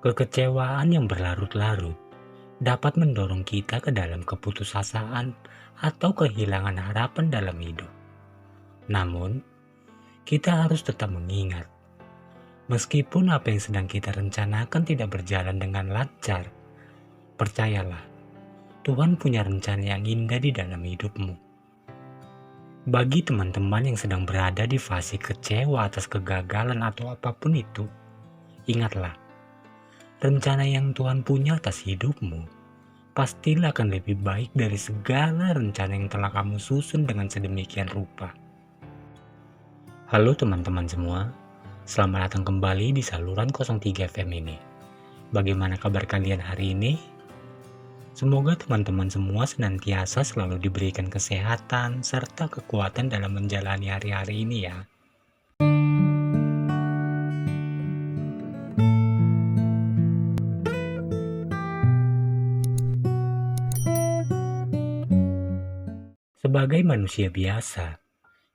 Kekecewaan yang berlarut-larut dapat mendorong kita ke dalam keputusasaan atau kehilangan harapan dalam hidup. Namun, kita harus tetap mengingat, meskipun apa yang sedang kita rencanakan tidak berjalan dengan lancar, percayalah, Tuhan punya rencana yang indah di dalam hidupmu. Bagi teman-teman yang sedang berada di fase kecewa atas kegagalan atau apapun itu, ingatlah, rencana yang Tuhan punya atas hidupmu pastilah akan lebih baik dari segala rencana yang telah kamu susun dengan sedemikian rupa. Halo teman-teman semua, selamat datang kembali di saluran 03 FM ini. Bagaimana kabar kalian hari ini? Semoga teman-teman semua senantiasa selalu diberikan kesehatan serta kekuatan dalam menjalani hari-hari ini ya. Sebagai manusia biasa,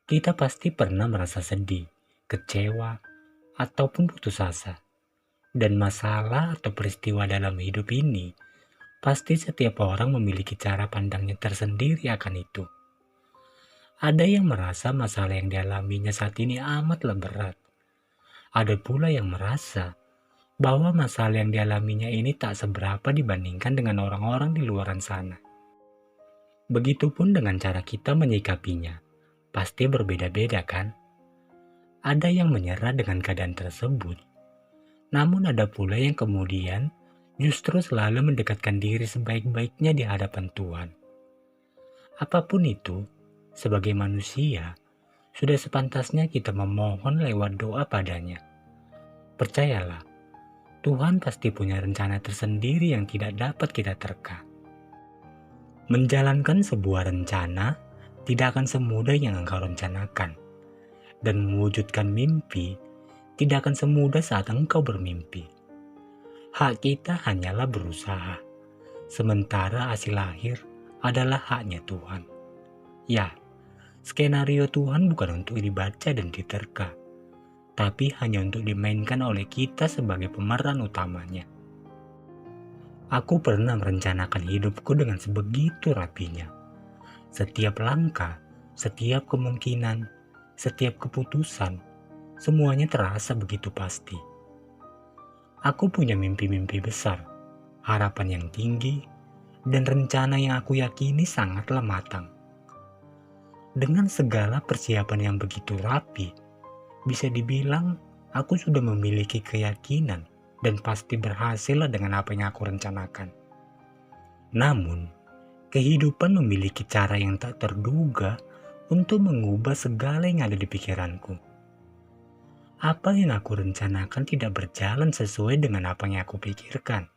kita pasti pernah merasa sedih, kecewa, ataupun putus asa. Dan masalah atau peristiwa dalam hidup ini, pasti setiap orang memiliki cara pandangnya tersendiri akan itu. Ada yang merasa masalah yang dialaminya saat ini amatlah berat. Ada pula yang merasa bahwa masalah yang dialaminya ini tak seberapa dibandingkan dengan orang-orang di luaran sana. Begitupun dengan cara kita menyikapinya, pasti berbeda-beda kan? Ada yang menyerah dengan keadaan tersebut, namun ada pula yang kemudian justru selalu mendekatkan diri sebaik-baiknya di hadapan Tuhan. Apapun itu, sebagai manusia, sudah sepantasnya kita memohon lewat doa padanya. Percayalah, Tuhan pasti punya rencana tersendiri yang tidak dapat kita terka. Menjalankan sebuah rencana tidak akan semudah yang engkau rencanakan. Dan mewujudkan mimpi tidak akan semudah saat engkau bermimpi. Hak kita hanyalah berusaha, sementara hasil akhir adalah haknya Tuhan. Ya, skenario Tuhan bukan untuk dibaca dan diterka, tapi hanya untuk dimainkan oleh kita sebagai pemeran utamanya. Aku pernah merencanakan hidupku dengan sebegitu rapinya. Setiap langkah, setiap kemungkinan, setiap keputusan, semuanya terasa begitu pasti. Aku punya mimpi-mimpi besar, harapan yang tinggi, dan rencana yang aku yakini sangatlah matang. Dengan segala persiapan yang begitu rapi, bisa dibilang aku sudah memiliki keyakinan dan pasti berhasil dengan apa yang aku rencanakan. Namun, kehidupan memiliki cara yang tak terduga untuk mengubah segala yang ada di pikiranku. Apa yang aku rencanakan tidak berjalan sesuai dengan apa yang aku pikirkan.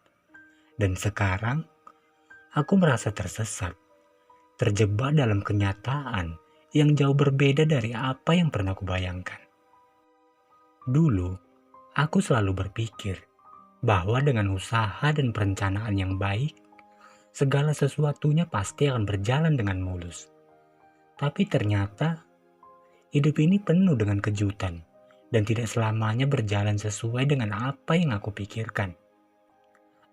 Dan sekarang, aku merasa tersesat, terjebak dalam kenyataan yang jauh berbeda dari apa yang pernah kubayangkan. Dulu, aku selalu berpikir bahwa dengan usaha dan perencanaan yang baik, segala sesuatunya pasti akan berjalan dengan mulus. Tapi ternyata, hidup ini penuh dengan kejutan dan tidak selamanya berjalan sesuai dengan apa yang aku pikirkan.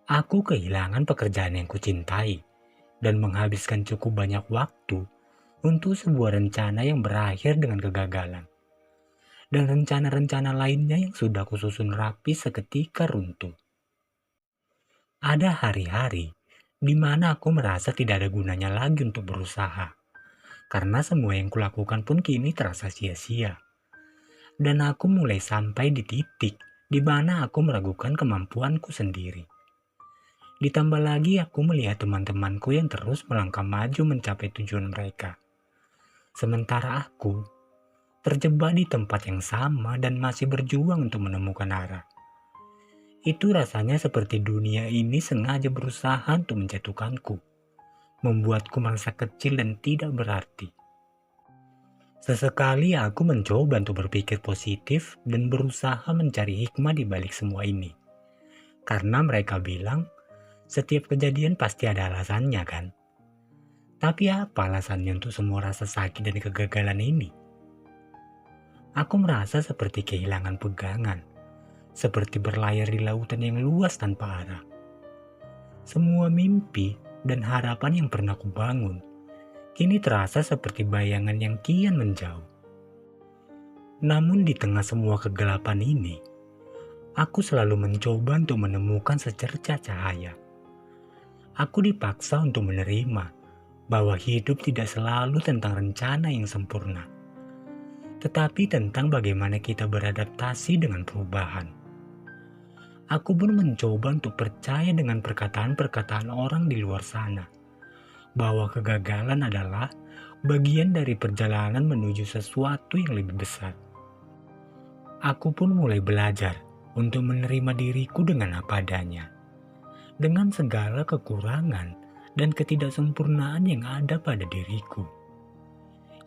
Aku kehilangan pekerjaan yang kucintai dan menghabiskan cukup banyak waktu untuk sebuah rencana yang berakhir dengan kegagalan. Dan rencana-rencana lainnya yang sudah kususun rapi seketika runtuh. Ada hari-hari di mana aku merasa tidak ada gunanya lagi untuk berusaha. Karena semua yang kulakukan pun kini terasa sia-sia. Dan aku mulai sampai di titik di mana aku meragukan kemampuanku sendiri. Ditambah lagi aku melihat teman-temanku yang terus melangkah maju mencapai tujuan mereka. Sementara aku terjebak di tempat yang sama dan masih berjuang untuk menemukan arah. Itu rasanya seperti dunia ini sengaja berusaha untuk menjatuhkanku, membuatku merasa kecil dan tidak berarti. Sesekali aku mencoba untuk berpikir positif dan berusaha mencari hikmah di balik semua ini. Karena mereka bilang, setiap kejadian pasti ada alasannya kan? Tapi apa alasannya untuk semua rasa sakit dan kegagalan ini? Aku merasa seperti kehilangan pegangan, seperti berlayar di lautan yang luas tanpa arah. Semua mimpi dan harapan yang pernah kubangun kini terasa seperti bayangan yang kian menjauh. Namun di tengah semua kegelapan ini, aku selalu mencoba untuk menemukan secercah cahaya. Aku dipaksa untuk menerima bahwa hidup tidak selalu tentang rencana yang sempurna, tetapi tentang bagaimana kita beradaptasi dengan perubahan. Aku pun mencoba untuk percaya dengan perkataan-perkataan orang di luar sana, bahwa kegagalan adalah bagian dari perjalanan menuju sesuatu yang lebih besar. Aku pun mulai belajar untuk menerima diriku dengan apa adanya, dengan segala kekurangan dan ketidaksempurnaan yang ada pada diriku.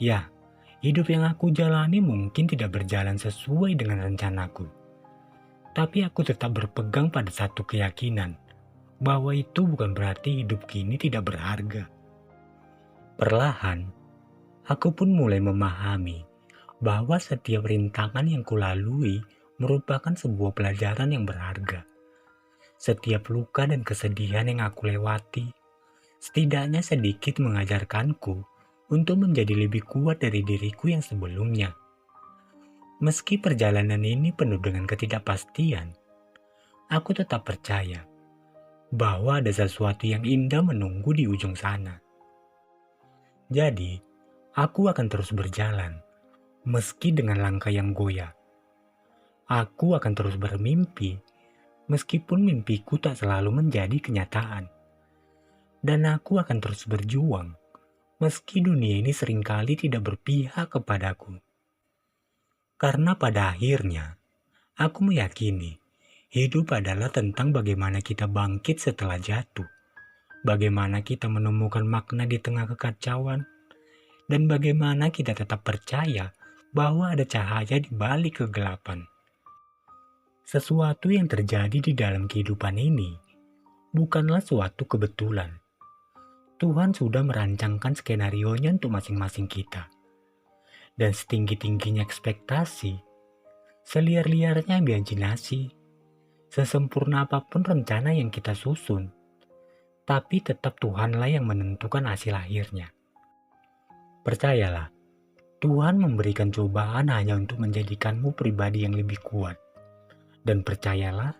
Ya, hidup yang aku jalani mungkin tidak berjalan sesuai dengan rencanaku, tapi aku tetap berpegang pada satu keyakinan, bahwa itu bukan berarti hidup kini tidak berharga. Perlahan, aku pun mulai memahami bahwa setiap rintangan yang kulalui merupakan sebuah pelajaran yang berharga. Setiap luka dan kesedihan yang aku lewati, setidaknya sedikit mengajarkanku untuk menjadi lebih kuat dari diriku yang sebelumnya. Meski perjalanan ini penuh dengan ketidakpastian, aku tetap percaya bahwa ada sesuatu yang indah menunggu di ujung sana. Jadi, aku akan terus berjalan, meski dengan langkah yang goyah. Aku akan terus bermimpi, meskipun mimpiku tak selalu menjadi kenyataan. Dan aku akan terus berjuang, meski dunia ini seringkali tidak berpihak kepadaku. Karena pada akhirnya, aku meyakini hidup adalah tentang bagaimana kita bangkit setelah jatuh, bagaimana kita menemukan makna di tengah kekacauan, dan bagaimana kita tetap percaya bahwa ada cahaya di balik kegelapan. Sesuatu yang terjadi di dalam kehidupan ini bukanlah suatu kebetulan. Tuhan sudah merancangkan skenario-nya untuk masing-masing kita. Dan setinggi-tingginya ekspektasi, seliar-liarnya imajinasi, sesempurna apapun rencana yang kita susun, tapi tetap Tuhanlah yang menentukan hasil akhirnya. Percayalah, Tuhan memberikan cobaan hanya untuk menjadikanmu pribadi yang lebih kuat. Dan percayalah,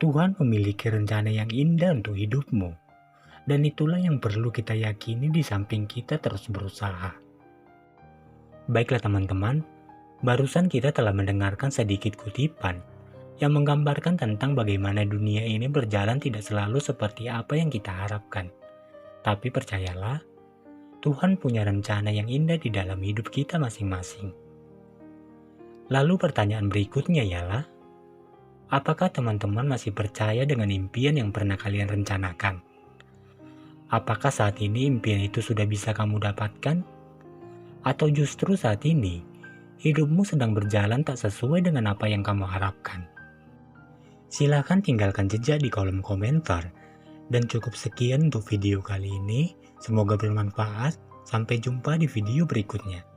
Tuhan memiliki rencana yang indah untuk hidupmu. Dan itulah yang perlu kita yakini di samping kita terus berusaha. Baiklah teman-teman, barusan kita telah mendengarkan sedikit kutipan yang menggambarkan tentang bagaimana dunia ini berjalan tidak selalu seperti apa yang kita harapkan. Tapi percayalah, Tuhan punya rencana yang indah di dalam hidup kita masing-masing. Lalu pertanyaan berikutnya ialah, apakah teman-teman masih percaya dengan impian yang pernah kalian rencanakan? Apakah saat ini impian itu sudah bisa kamu dapatkan? Atau justru saat ini, hidupmu sedang berjalan tak sesuai dengan apa yang kamu harapkan? Silahkan tinggalkan jejak di kolom komentar. Dan cukup sekian untuk video kali ini. Semoga bermanfaat. Sampai jumpa di video berikutnya.